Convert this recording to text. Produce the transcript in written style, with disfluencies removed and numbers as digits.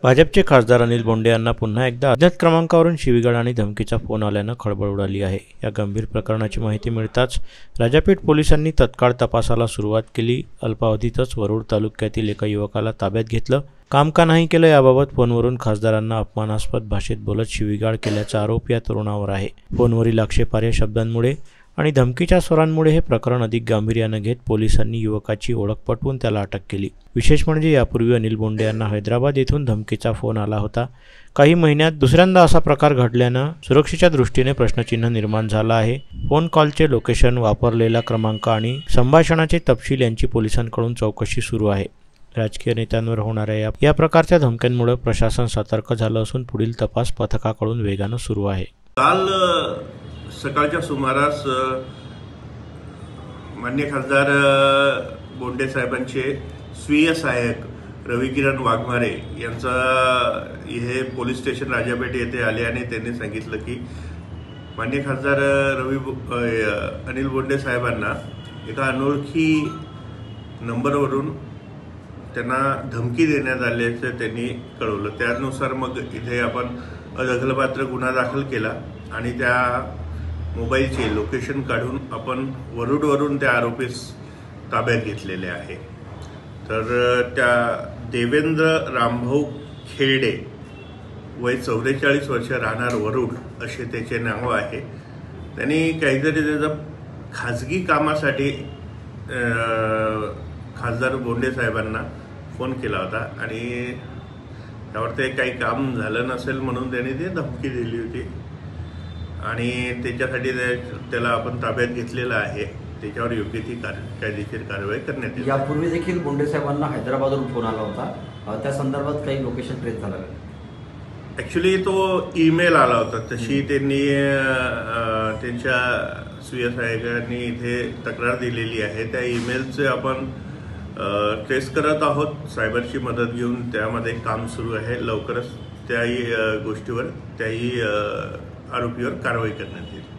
भाजपचे खासदार अनिल बोंडे यांना पुन्हा एकदा अज्ञात क्रमांकावरून शिवीगाळ आणि धमकीचा फोन आल्यानं खळबळ उडाली आहे। या गंभीर प्रकरणाची माहिती मिळताच राजापेठ पोलिसांनी तत्काळ तपासाला सुरुवात केली। अल्पावधीतच वरुड तालुक्यातील एका युवकाला ताब्यात घेतलं। काम का नाही केलं याबाबत फोनवरून खासदारांना अपमानास्पद भाषेत बोलत शिवीगाळ केल्याचा आरोप या तरुणावर आहे। फोनवरील आक्षेपार्ह शब्दांमुळे आणि धमकीच्या स्वरांमुळे हे प्रकरण अधिक गांभीर्याने घेत पोलिसांनी युवकाची ओळख पटवून त्याला अटक केली। विशेष म्हणजे यापूर्वी अनिल बोंडे यांना हैदराबाद येथून धमकीचा फोन आला होता। काही महिन्यात दुसऱ्यांदा असा प्रकार घडल्यानं सुरक्षेच्या दृष्टीने प्रश्नचिन्ह निर्माण झाला आहे। फोन कॉलचे लोकेशन, वापरलेला क्रमांक आणि संभाषणाचे तपशील यांची पोलिसांकडून चौकशी सुरू आहे। राजकीय नेत्यांवर होणाऱ्या या प्रकारच्या धमक्यांमुळे प्रशासन सतर्क झालं असून पुढील तपास पथकाकडून वेगानं सुरू आहे। काल सकाळच्या सुमारास माननीय खासदार बोंडे साहेबांचे स्वीय सहाय्यक रविकिरण वाघमारे यांचा हे पोलीस स्टेशन राजापेठ येथे आले आणि त्यांनी सांगितलं की माननीय खासदार अनिल बोंडे साहेबांना एका अनोळखी नंबरवरून त्यांना धमकी देण्यात आल्याचं त्यांनी कळवलं। त्यानुसार मग इथे आपण दखलपात्र गुन्हा दाखल केला आणि त्या मोबाईलचे लोकेशन काढून आपण वरुडवरून त्या आरोपीस ताब्यात घेतलेले आहे। तर त्या देवेंद्र रामभाऊ खेरडे वय 44 वर्ष, राहणार वरुड असे त्याचे नाव आहे। त्यांनी काहीतरी त्याचा खाजगी कामासाठी खासदार बोंडे साहेबांना फोन केला होता आणि त्यावर ते काही काम झालं नसेल म्हणून त्यांनी ते धमकी दिली होती आणि त्याच्यासाठी त्याला आपण ताब्यात घेतलेला आहे। त्याच्यावर योग्य ती कायदेशीर कारवाई करण्यात येईल। यापूर्वी देखील बोंडे साहेबांना हैदराबादवरून फोन आला होता, त्या संदर्भात काही लोकेशन ट्रेस झालं का? ॲक्च्युली तो ईमेल आला होता, तशी त्यांनी त्यांच्या स्वीय सहाय्यकांनी इथे तक्रार दिलेली आहे। त्या ईमेलचे आपण ट्रेस करत आहोत, सायबरची मदत घेऊन त्यामध्ये काम सुरू आहे। लवकरच त्याही गोष्टीवर त्याही आरोपीवर कारवाई करण्यात येईल।